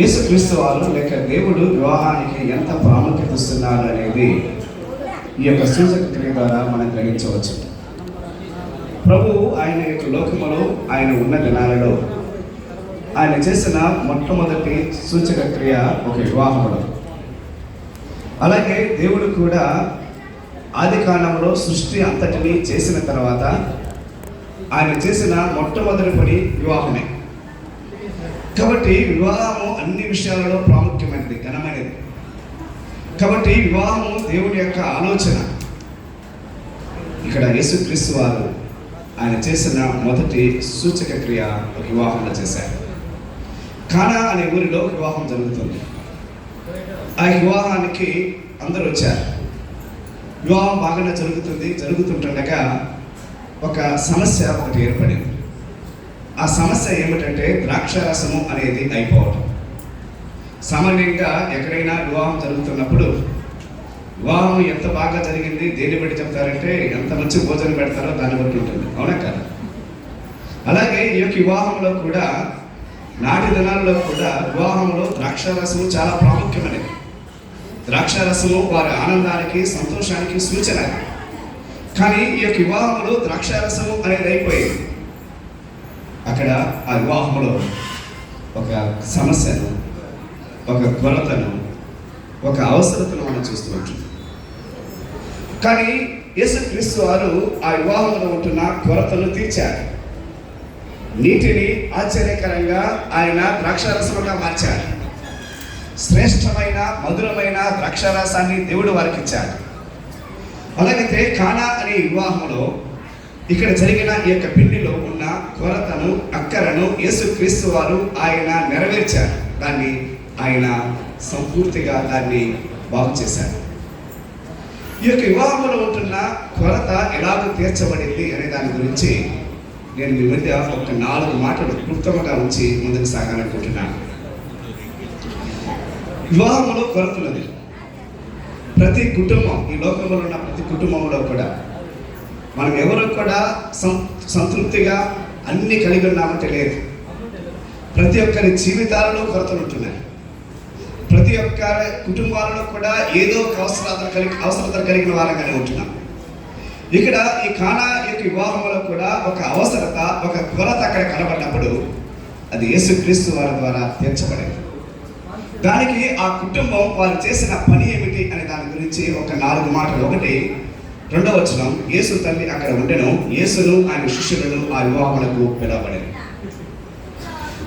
యేసుక్రీస్తు వారు లేక దేవుడు వివాహానికి ఎంత ప్రాముఖ్యత ఇస్తున్నారు అనేది ఈ యొక్క సూచక క్రియ ద్వారా మనం గ్రహించవచ్చు. ప్రభువు ఆయన యొక్క లోకములో ఆయన ఉన్న దినాలలో ఆయన చేసిన మొట్టమొదటి సూచక క్రియ ఒక వివాహములో. అలాగే దేవుడు కూడా ఆది కాండంలో సృష్టి అంతటిని చేసిన తర్వాత ఆయన చేసిన మొట్టమొదటి పని వివాహమే. కాబట్టి వివాహము అన్ని విషయాలలో ప్రాముఖ్యమైనది, ఘనమైనది. కాబట్టి వివాహము దేవుడి యొక్క ఆలోచన. ఇక్కడ యేసుక్రీస్తు వారు ఆయన చేసిన మొదటి సూచక క్రియ ఒక వివాహంలో చేశారు. కానా అనే ఊరిలో వివాహం జరుగుతుంది. ఆ వివాహానికి అందరూ వచ్చారు. వివాహం బాగానే జరుగుతుండగా ఒక సమస్య ఒకటి ఏర్పడింది. ఆ సమస్య ఏమిటంటే ద్రాక్షారసము అనేది అయిపోవటం. సామాన్యంగా ఎక్కడైనా వివాహం జరుగుతున్నప్పుడు వివాహం ఎంత బాగా జరిగింది దేన్ని బట్టి చెప్తారంటే ఎంత మంచి భోజనం పెడతారో దాన్ని బట్టి ఉంటుంది, అవునా కదా? అలాగే ఈ యొక్క వివాహంలో కూడా నాటి దినాల్లో కూడా వివాహంలో ద్రాక్షారసము చాలా ప్రాముఖ్యమైనది. ద్రాక్షారసము వారి ఆనందానికి సంతోషానికి సూచన. కానీ ఈ యొక్క వివాహంలో ద్రాక్షారసము అనేది అయిపోయింది. అక్కడ ఆ వివాహంలో ఒక సమస్యను, ఒక కొరతను, ఒక అవసరతను మనం చూస్తూ ఉంటాం. కానీ యేసుక్రీస్తు వారు ఆ వివాహంలో ఉంటున్న కొరతను తీర్చారు. నీటిని ఆశ్చర్యకరంగా ఆయన ద్రాక్షారసముగా మార్చారు. శ్రేష్టమైన మధురమైన ద్రాక్షారసాన్ని దేవుడు వారికి ఇచ్చారు. అలాగైతే కానా అనే వివాహంలో ఇక్కడ జరిగిన ఈ యొక్క పిండిలో ఉన్న కొరతను, అక్కరను యేసుక్రీస్తు వారు ఆయన నెరవేర్చారు. దాన్ని ఆయన సంపూర్తిగా దాన్ని బాగు చేశారు. ఈ యొక్క వివాహంలో ఉంటున్న కొరత ఎలాగో తీర్చబడింది అనే దాని గురించి నేను మీ మధ్య ఒక 4 మాటలు క్లుప్తంగా ఉంచి ముందుకు సాగాలనుకుంటున్నాను. వివాహంలో కొరత ఉన్నది. ప్రతి కుటుంబం, ఈ లోకంలో ఉన్న ప్రతి కుటుంబంలో కూడా మనం ఎవరు కూడా సంతృప్తిగా అన్ని కలిగి ఉన్నామంటే లేదు. ప్రతి ఒక్కరి జీవితాలలో కొరతలు ఉంటున్నాయి. ప్రతి ఒక్క కుటుంబాలలో కూడా ఏదో ఒక అవసరతలు కలిగిన వారంగానే ఉంటున్నాం. ఇక్కడ ఈ కానా యొక్క వివాహంలో కూడా ఒక అవసరత, ఒక కొరత అక్కడ కనబడినప్పుడు అది యేసుక్రీస్తు వారి ద్వారా తీర్చబడింది. దానికి ఆ కుటుంబం వారు చేసిన పని ఏమిటి అనే దాని గురించి ఒక 4 మాటలు. ఒకటి, 2వ వచనం, యేసు తల్లి అక్కడ ఉండెను, యేసును ఆయన శిష్యులను ఆ వివాహములకు పిలవబడింది.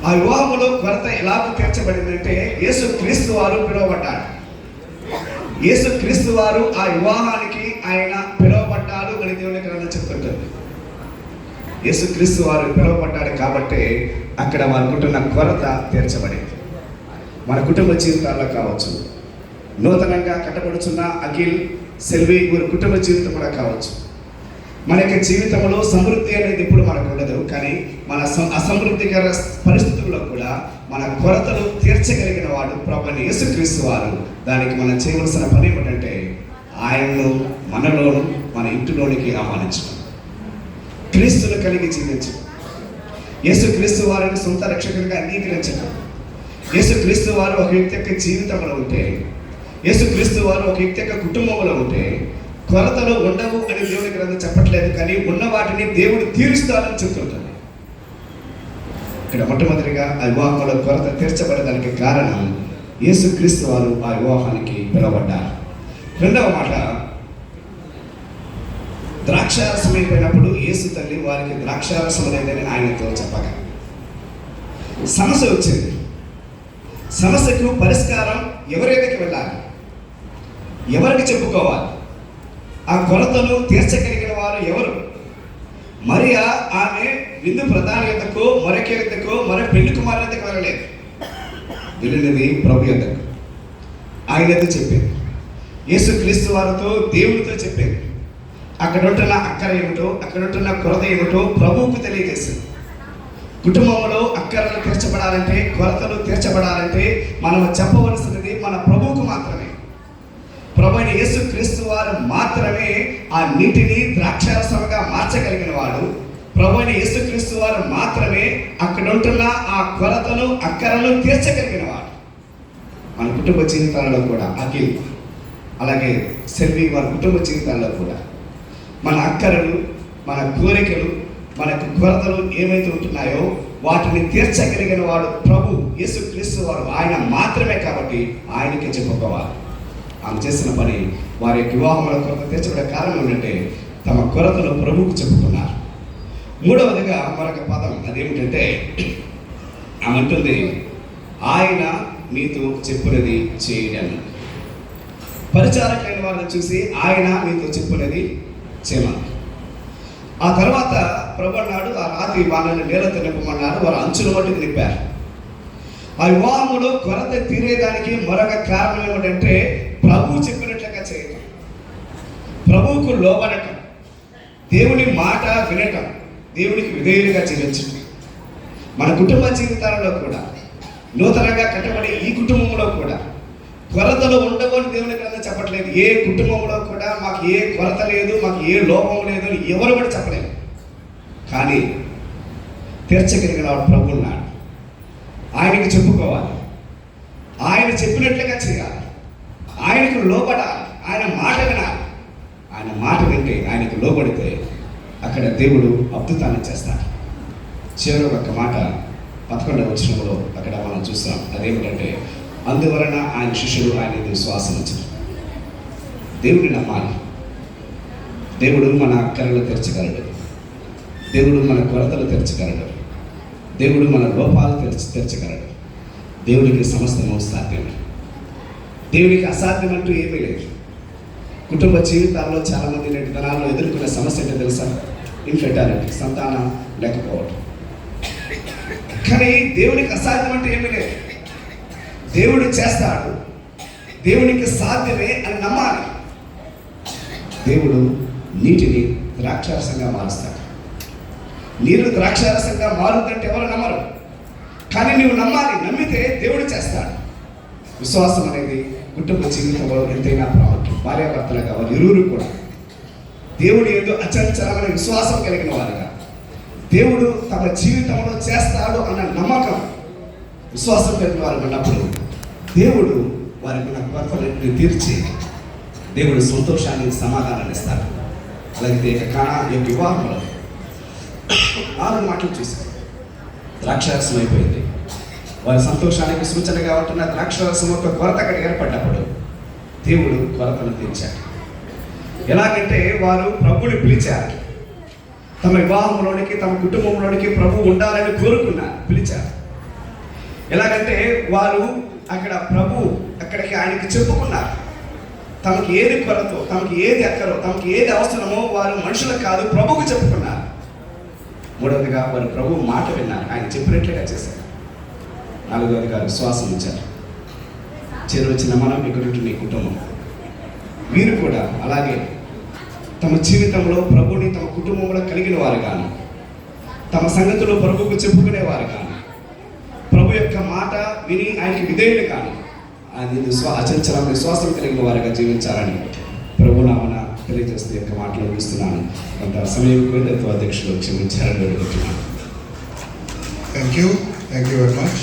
ఆ వివాహములో కొరత ఎలాగో తీర్చబడిందంటే యేసుక్రీస్తు వారు పిలువబడ్డాడు. యేసుక్రీస్తు వారు ఆ వివాహానికి ఆయన పిలువబడ్డాడు అని దేవుని గ్రంథం చెప్తుంటుంది. యేసుక్రీస్తు వారు పిలువబడ్డాడు కాబట్టి అక్కడ వారుకుంటున్న కొరత తీర్చబడింది. మన కుటుంబ జీవితాల్లో కావచ్చు, నూతనంగా కట్టబడుచున్న అఖిల్, సెల్వి వారి కుటుంబ జీవితం కూడా కావచ్చు. మన యొక్క జీవితంలో సమృద్ధి అనేది ఇప్పుడు మనకు ఉండదు. కానీ మన అసమృద్ధికర పరిస్థితుల్లో కూడా మన కొరతలు తీర్చగలిగిన వాడు ప్రభువైన యేసుక్రీస్తు వారు. దానికి మనం చేయవలసిన పని ఏమిటంటే ఆయన్ను మనలోను మన ఇంటిలోనికి ఆహ్వానించడం, క్రీస్తును కలిగి జీవించడం, యేసుక్రీస్తు వారిని సొంత రక్షకుడిగా అంగీకరించడం. యేసుక్రీస్తు వారు ఒక వ్యక్తి యొక్క జీవితంలో ఉంటే, యేసుక్రీస్తు వారు ఒక వ్యక్తి యొక్క కుటుంబంలో ఉంటే కొరతలు ఉండవు అని దేవుని గ్రంథం చెప్పట్లేదు. కానీ ఉన్న వాటిని దేవుడు తీరుస్తాడని చెప్తుంటాడు. ఇక్కడ మొట్టమొదటిగా ఆ వివాహంలో కొరత తీర్చబడడానికి కారణం యేసుక్రీస్తు వారు ఆ వివాహానికి పిలువబడ్డారు. 2వ మాట, ద్రాక్షారసం అయిపోయినప్పుడు యేసు తల్లి వారికి ద్రాక్షారసం లేదని ఆయనతో చెప్పగా సమస్య వచ్చింది. సమస్యకు పరిష్కారం ఎవరి దగ్గరికి వెళ్ళాలి, ఎవరికి చెప్పుకోవాలి? ఆ కొరతను తీర్చగలిగిన వారు ఎవరు? మరియా ఆమె విందు ప్రధాని యొద్దకు, మరొక యొద్దకు, మరో పెళ్లి కుమారుని యొద్దకు వెళ్ళలేదు. వెళ్ళినది ప్రభు యొద్దకు. ఆయనతో చెప్పింది, యేసుక్రీస్తు వారితో, దేవుడితో చెప్పింది. అక్కడ ఉంటున్న అక్కర ఏమిటో, అక్కడ ఉంటున్న కొరత ఏమిటో ప్రభువుకు తెలియజేసింది. కుటుంబంలో అక్కరలు తీర్చబడాలంటే, కొరతలు తీర్చబడాలంటే మనం చెప్పవలసినది మన ప్రభువుకు మాత్రమే. ప్రభువైన యేసుక్రీస్తు వారు మాత్రమే ఆ నీటిని ద్రాక్షారసముగా మార్చగలిగిన వాడు. ప్రభు అయిన యేసుక్రీస్తు వారు మాత్రమే అక్కడ ఉంటున్న ఆ కొరతను అక్కరను తీర్చగలిగిన వాడు. మన కుటుంబ జీవితాలలో కూడా అఖిల్, అలాగే సెల్వి వారి కుటుంబ జీవితాల్లో కూడా మన అక్కరలు, మన కోరికలు, మనకు కొరతలు ఏమైతే ఉంటున్నాయో వాటిని తీర్చగలిగిన వాడు ప్రభు యేసుక్రీస్తు వారు. ఆయన మాత్రమే, కాబట్టి ఆయనకే చెప్పుకోవాలి. ఆమె చేసిన పని వారి యొక్క వివాహముల కొరత తీర్చబడే కారణం ఏంటంటే తమ కొరతను ప్రభువుకు చెప్పుకున్నారు. మూడవదిగా మరొక పదం అదేమిటంటే ఆమె అంటుంది, ఆయన మీతో చెప్పినది చేయడం. పరిచారకులైన వారిని చూసి ఆయన మీతో చెప్పినది చేయమన్నారు. ఆ తర్వాత ప్రభు అన్నాడు, ఆ రాత్రి వాళ్ళని నీళ్ళతో నింపమన్నారు. వారు అంచుల మట్టుకు నింపారు. ఆ వివాహములో కొరత తీరేదానికి మరొక కారణం ఏమిటంటే ప్రభువు చెప్పినట్లుగా చేయటం, ప్రభువుకు లోబడటం, దేవుని మాట వినటం, దేవునికి విధేయులుగా జీవించటం. మన కుటుంబ జీవితాలలో కూడా, నూతనంగా కట్టబడి ఈ కుటుంబంలో కూడా కొరతలు ఉండవు అని దేవుని గ్రంథం చెప్పట్లేదు. ఏ కుటుంబంలో కూడా మాకు ఏ కొరత లేదు, మాకు ఏ లోపం లేదు అని ఎవరు కూడా చెప్పలేదు. కానీ తీర్చగలిగిన వాడు ప్రభు ఉన్నాడు. ఆయనకి చెప్పుకోవాలి, ఆయన చెప్పినట్లుగా చేయాలి, ఆయనకు లోబడాలి, ఆయన మాట వినాలి. ఆయన మాట వింటే, ఆయనకు లోబడితే అక్కడ దేవుడు అద్భుతాన్ని చేస్తాడు. చివరి ఒక మాట 11వ వచనంలో అక్కడ మనం చూస్తాం. అదేమిటంటే, అందువలన ఆయన శిష్యులు ఆయన విశ్వాసం ఉంచారు. దేవుడిని నమ్మాలి. దేవుడు మన అక్కరలు తెరచగలడు, దేవుడు మన కొరతలు తెరచగలడు, దేవుడు మన లోపాలు తెరచగలడు. దేవుడికి సమస్తము సాధ్యమే. దేవుడికి అసాధ్యం అంటూ ఏమీ లేదు. కుటుంబ జీవితాల్లో చాలామంది నేటి దినాల్లో ఎదుర్కొనే సమస్య ఏంటో తెలుసా? ఇన్ఫెర్టిలిటీ, సంతానం లేకపోవడం. కానీ దేవుడికి అసాధ్యం అంటే ఏమీ లేదు. దేవుడు చేస్తాడు, దేవునికి సాధ్యమే అని నమ్మాలి. దేవుడు నీటిని ద్రాక్షారసంగా మారుస్తాడు. నీరు ద్రాక్షారసంగా మారుతుంటే ఎవరు నమ్మరు, కానీ నువ్వు నమ్మాలి. నమ్మితే దేవుడు చేస్తాడు. విశ్వాసం అనేది కుటుంబ జీవితంలో ఎంతైనా ప్రాముఖ్యం. భార్యాభర్తలుగా వారు ఇరువురు కూడా దేవుడు ఏదో అచంచలమైన విశ్వాసం కలిగిన వారుగా, దేవుడు తమ జీవితంలో చేస్తాడు అన్న నమ్మకం, విశ్వాసం కలిగిన వారు ఉన్నప్పుడు దేవుడు వారికి ఉన్న కొరతలన్నింటినీ తీర్చి దేవుడు సంతోషాన్ని, సమాధానాన్ని ఇస్తాడు. అలాగే కానా యొక్క వివాహంలో 4 మాటలు చూశారు. ద్రాక్షారసం అయిపోయింది. వారి సంతోషానికి సూచనగా ఉంటున్న ద్రాక్షారసం యొక్క కొరత అక్కడ ఏర్పడ్డప్పుడు దేవుడు కొరతను తీర్చాడు. ఎలాగంటే వారు ప్రభువుని పిలిచారు. తమ వివాహంలోనికి, తమ కుటుంబంలోనికి ప్రభు ఉండాలని కోరుకున్నారు, పిలిచారు. ఎలాగంటే వారు అక్కడ ప్రభు అక్కడికి ఆయనకి చెప్పుకున్నారు. తమకి ఏది కొరతో, తమకి ఏది అక్కరో, తమకి ఏది అవసరమో వారు మనుషులకు కాదు ప్రభువుకు చెప్పుకున్నారు. మూడవదిగా వారు ప్రభు మాట విన్నారు, ఆయన చెప్పినట్లుగా చేశారు. 4వదిగా విశ్వాసం ఉంచారు. చేరువచ్చిన మనం ఇక్కడ నీ కుటుంబం, వీరు కూడా అలాగే తమ జీవితంలో ప్రభుని తమ కుటుంబంలో కలిగిన వారు కానీ, తమ సంగతిలో ప్రభువుకు చెప్పుకునేవారు కానీ, ప్రభు యొక్క మాట విని ఆయనకి విధేయులు కానీ, ఆయన అచంచలమైన విశ్వాసం కలిగిన వారిగా జీవించాలని ప్రభు నామన తెలియజేస్తూ యొక్క మాటలు ముగిస్తున్నాను. కొంత సమయం అధ్యక్షులు క్షమించాలని అడుగుతున్నాను. Thank you very much.